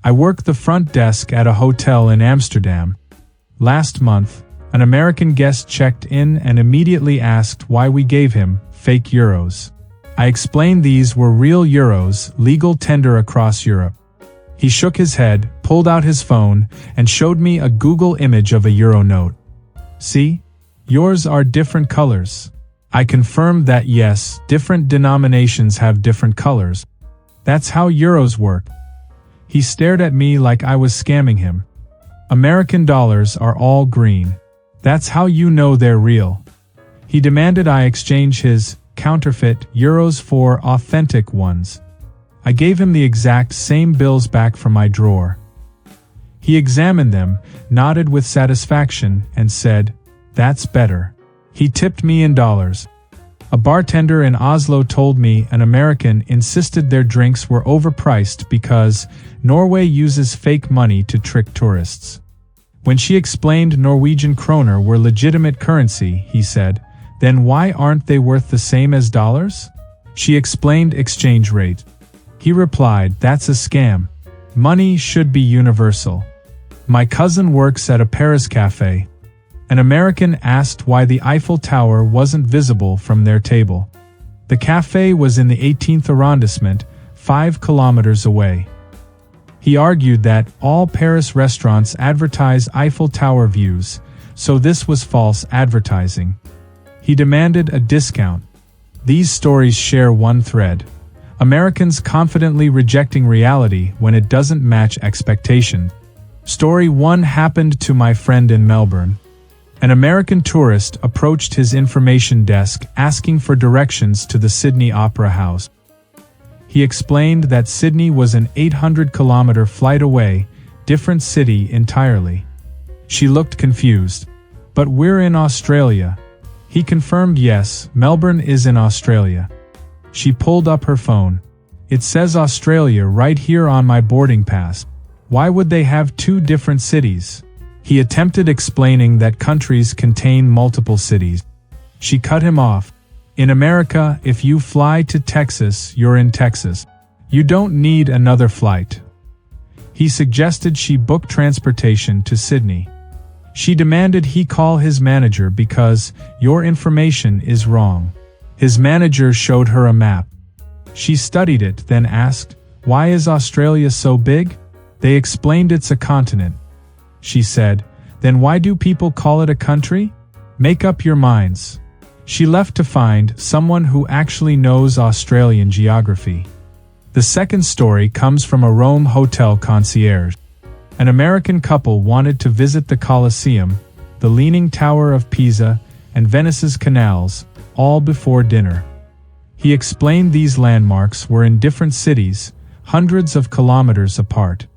I work the front desk at a hotel in Amsterdam. Last month, an American guest checked in and immediately asked why we gave him fake euros. I explained these were real euros, legal tender across Europe. He shook his head, pulled out his phone, and showed me a Google image of a euro note. See? Yours are different colors. I confirmed that yes, different denominations have different colors. That's how euros work. He stared at me like I was scamming him. American dollars are all green. That's how you know they're real. He demanded I exchange his counterfeit euros for authentic ones. I gave him the exact same bills back from my drawer. He examined them, nodded with satisfaction, and said, "That's better." He tipped me in dollars. A bartender in Oslo told me an American insisted their drinks were overpriced because Norway uses fake money to trick tourists. When she explained Norwegian kroner were legitimate currency, he said, "Then why aren't they worth the same as dollars?" She explained exchange rate. He replied, "That's a scam. Money should be universal." My cousin works at a Paris cafe. An American asked why the Eiffel Tower wasn't visible from their table. The cafe was in the 18th arrondissement, 5 kilometers away. He argued that all Paris restaurants advertise Eiffel Tower views, so this was false advertising. He demanded a discount. These stories share one thread: Americans confidently rejecting reality when it doesn't match expectation. Story 1 happened to my friend in Melbourne. An American tourist approached his information desk asking for directions to the Sydney Opera House. He explained that Sydney was an 800-kilometer flight away, different city entirely. She looked confused. "But we're in Australia." He confirmed yes, Melbourne is in Australia. She pulled up her phone. "It says Australia right here on my boarding pass. Why would they have 2 different cities?" He attempted explaining that countries contain multiple cities. She cut him off. "In America, if you fly to Texas, you're in Texas. You don't need another flight." He suggested she book transportation to Sydney. She demanded he call his manager because your information is wrong. His manager showed her a map. She studied it, then asked, "Why is Australia so big?" They explained it's a continent. She said, "Then why do people call it a country? Make up your minds." She left to find someone who actually knows Australian geography. The second story comes from a Rome hotel concierge. An American couple wanted to visit the Colosseum, the Leaning Tower of Pisa, and Venice's canals, all before dinner. He explained these landmarks were in different cities, hundreds of kilometers apart.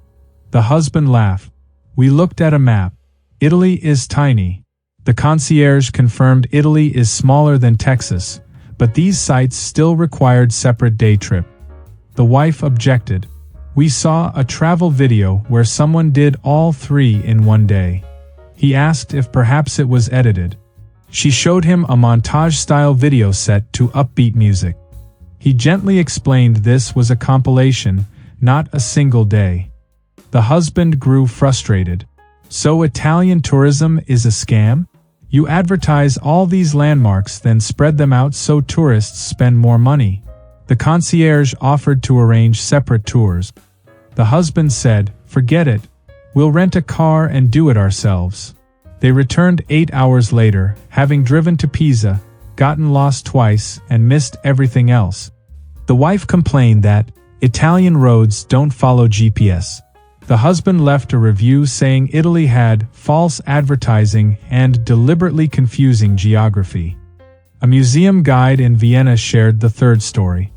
The husband laughed. "We looked at a map. Italy is tiny." The concierge confirmed Italy is smaller than Texas, but these sites still required separate day trip. The wife objected. "We saw a travel video where someone did all 3 in one day." He asked if perhaps it was edited. She showed him a montage-style video set to upbeat music. He gently explained this was a compilation, not a single day. The husband grew frustrated. "So Italian tourism is a scam? You advertise all these landmarks then spread them out so tourists spend more money." The concierge offered to arrange separate tours. The husband said, "Forget it. We'll rent a car and do it ourselves." They returned 8 hours later, having driven to Pisa, gotten lost twice, and missed everything else. The wife complained that Italian roads don't follow GPS. The husband left a review saying Italy had false advertising and deliberately confusing geography. A museum guide in Vienna shared the third story.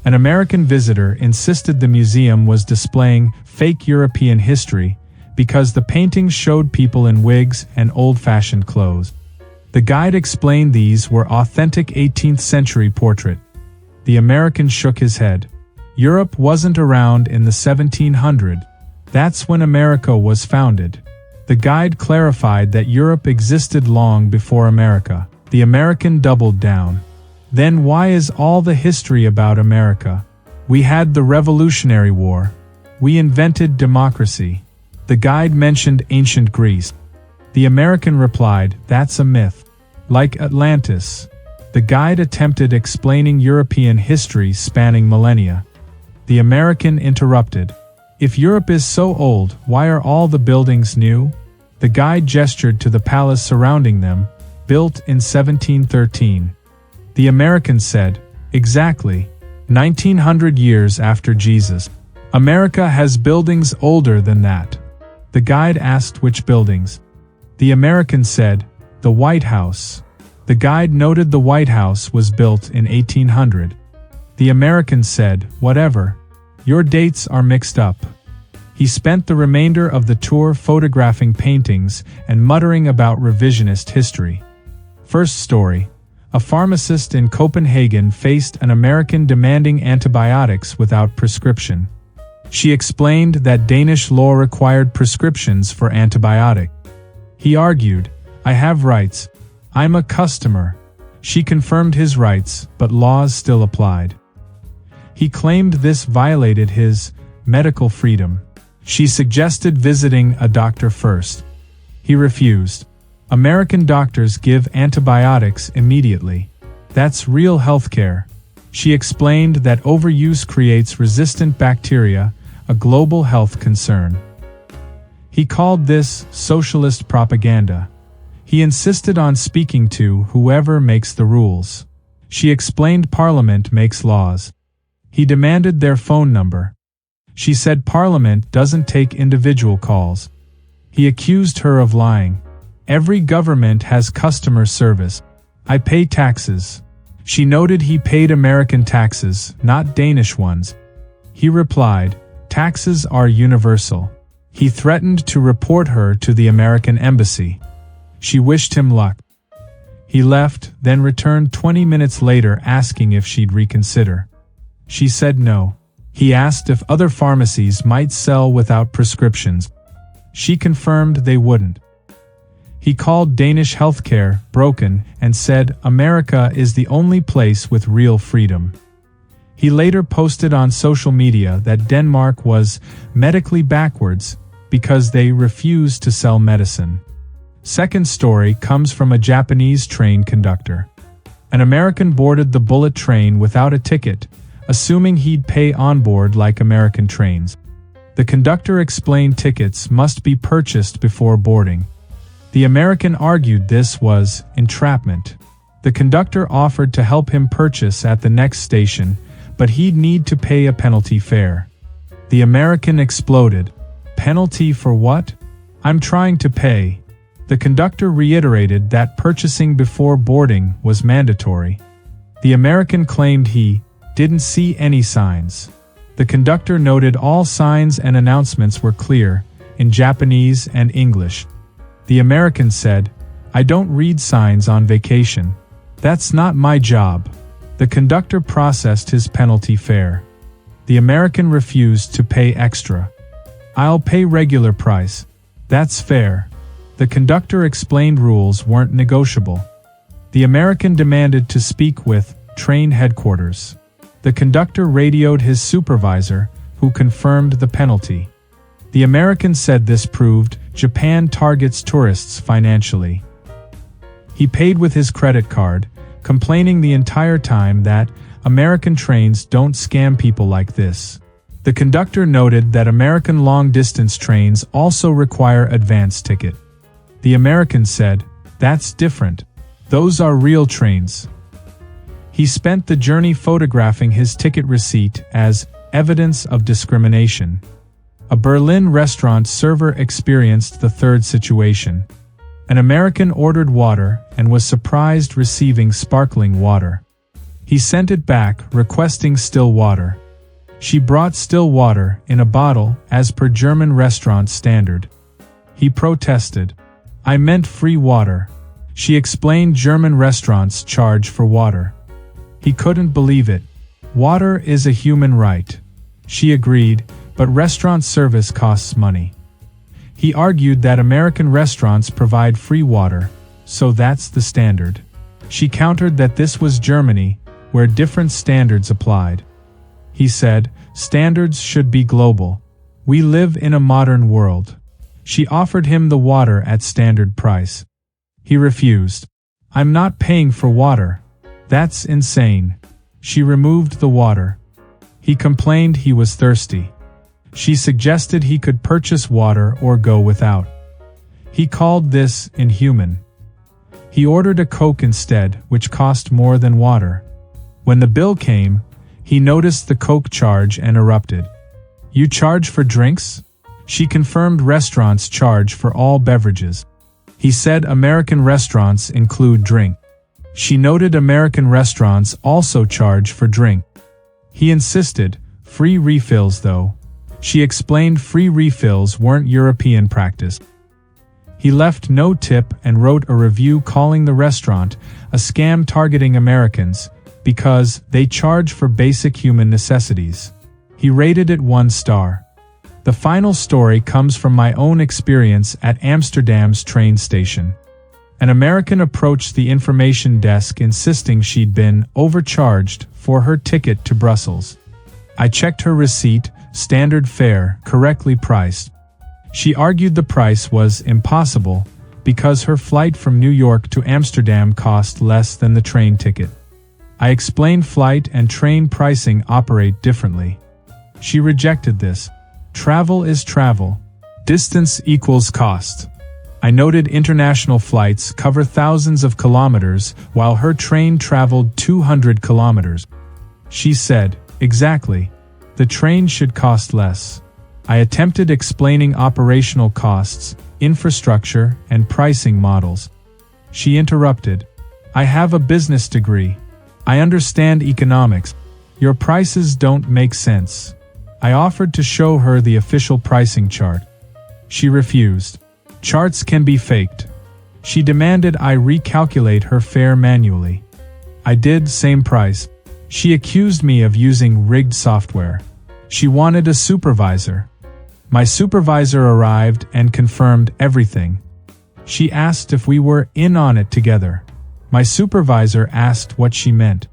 An American visitor insisted the museum was displaying fake European history because the paintings showed people in wigs and old-fashioned clothes. The guide explained these were authentic 18th century portraits. The American shook his head. Europe wasn't around in the 1700s. That's when America was founded. The guide clarified that Europe existed long before America. The American doubled down. Then why is all the history about America? We had the Revolutionary War. We invented democracy. The guide mentioned ancient Greece. The American replied, that's a myth. Like Atlantis. The guide attempted explaining European history spanning millennia. The American interrupted. If Europe is so old, why are all the buildings new? The guide gestured to the palace surrounding them, built in 1713. The American said, exactly. 1900 years after Jesus. America has buildings older than that. The guide asked which buildings. The American said, the White House. The guide noted the White House was built in 1800. The American said, whatever. Your dates are mixed up. He spent the remainder of the tour photographing paintings and muttering about revisionist history. First story. A pharmacist in Copenhagen faced an American demanding antibiotics without prescription. She explained that Danish law required prescriptions for antibiotic. He argued, I have rights. I'm a customer. She confirmed his rights, but laws still applied. He claimed this violated his medical freedom. She suggested visiting a doctor first. He refused. American doctors give antibiotics immediately. That's real healthcare. She explained that overuse creates resistant bacteria, a global health concern. He called this socialist propaganda. He insisted on speaking to whoever makes the rules. She explained Parliament makes laws. He demanded their phone number. She said Parliament doesn't take individual calls. He accused her of lying. Every government has customer service. I pay taxes. She noted he paid American taxes, not Danish ones. He replied, taxes are universal. He threatened to report her to the American embassy. She wished him luck. He left, then returned 20 minutes later asking if she'd reconsider. She said no. He asked if other pharmacies might sell without prescriptions. She confirmed they wouldn't. He called Danish healthcare broken and said America is the only place with real freedom. He later posted on social media that Denmark was medically backwards because they refused to sell medicine. Second story comes from a Japanese train conductor. An American boarded the bullet train without a ticket, assuming he'd pay on board like American trains. The conductor explained tickets must be purchased before boarding. The American argued this was entrapment. The conductor offered to help him purchase at the next station, but he'd need to pay a penalty fare. The American exploded. Penalty for what? I'm trying to pay. The conductor reiterated that purchasing before boarding was mandatory. The American claimed he didn't see any signs. The conductor noted all signs and announcements were clear, in Japanese and English. The American said, I don't read signs on vacation. That's not my job. The conductor processed his penalty fare. The American refused to pay extra. I'll pay regular price. That's fair. The conductor explained rules weren't negotiable. The American demanded to speak with train headquarters. The conductor radioed his supervisor, who confirmed the penalty. The American said this proved Japan targets tourists financially. He paid with his credit card, complaining the entire time that American trains don't scam people like this. The conductor noted that American long-distance trains also require advance ticket. The American said, that's different. Those are real trains. He spent the journey photographing his ticket receipt as evidence of discrimination. A Berlin restaurant server experienced the third situation. An American ordered water and was surprised receiving sparkling water. He sent it back, requesting still water. She brought still water in a bottle as per German restaurant standard. He protested. I meant free water. She explained German restaurants charge for water. He couldn't believe it. Water is a human right. She agreed, but restaurant service costs money. He argued that American restaurants provide free water, so that's the standard. She countered that this was Germany, where different standards applied. He said, standards should be global. We live in a modern world. She offered him the water at standard price. He refused. I'm not paying for water. That's insane. She removed the water. He complained he was thirsty. She suggested he could purchase water or go without. He called this inhuman. He ordered a Coke instead, which cost more than water. When the bill came, he noticed the Coke charge and erupted. You charge for drinks? She confirmed restaurants charge for all beverages. He said American restaurants include drink. She noted American restaurants also charge for drink. He insisted, free refills though. She explained free refills weren't European practice. He left no tip and wrote a review calling the restaurant a scam targeting Americans because they charge for basic human necessities. He rated it 1 star. The final story comes from my own experience at Amsterdam's train station. An American approached the information desk insisting she'd been overcharged for her ticket to Brussels. I checked her receipt, standard fare, correctly priced. She argued the price was impossible because her flight from New York to Amsterdam cost less than the train ticket. I explained flight and train pricing operate differently. She rejected this. Travel is travel. Distance equals cost. I noted international flights cover thousands of kilometers while her train traveled 200 kilometers. She said, exactly. The train should cost less. I attempted explaining operational costs, infrastructure, and pricing models. She interrupted. I have a business degree. I understand economics. Your prices don't make sense. I offered to show her the official pricing chart. She refused. Charts can be faked. She demanded I recalculate her fare manually. I did, same price. She accused me of using rigged software. She wanted a supervisor. My supervisor arrived and confirmed everything. She asked if we were in on it together. My supervisor asked what she meant.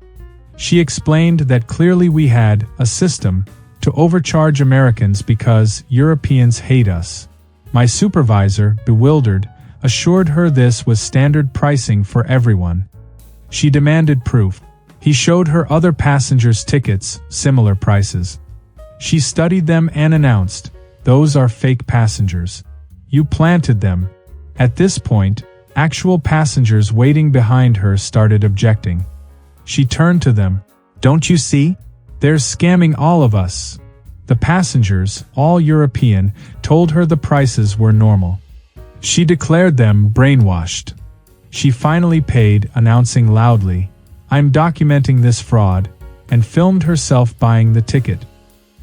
She explained that clearly we had a system to overcharge Americans because Europeans hate us. My supervisor, bewildered, assured her this was standard pricing for everyone. She demanded proof. He showed her other passengers' tickets, similar prices. She studied them and announced, "Those are fake passengers. You planted them." At this point, actual passengers waiting behind her started objecting. She turned to them. "Don't you see? They're scamming all of us." The passengers, all European, told her the prices were normal. She declared them brainwashed. She finally paid, announcing loudly, "I'm documenting this fraud," and filmed herself buying the ticket.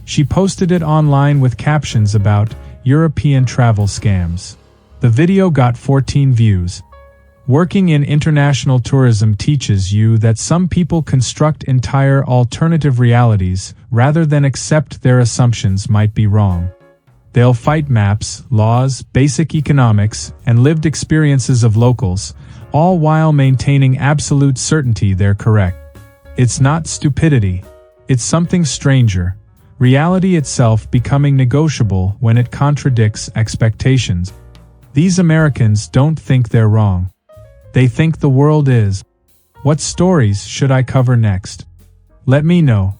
She posted it online with captions about European travel scams. The video got 14 views. Working in international tourism teaches you that some people construct entire alternative realities rather than accept their assumptions might be wrong. They'll fight maps, laws, basic economics, and lived experiences of locals, all while maintaining absolute certainty they're correct. It's not stupidity. It's something stranger. Reality itself becoming negotiable when it contradicts expectations. These Americans don't think they're wrong. They think the world is. What stories should I cover next? Let me know.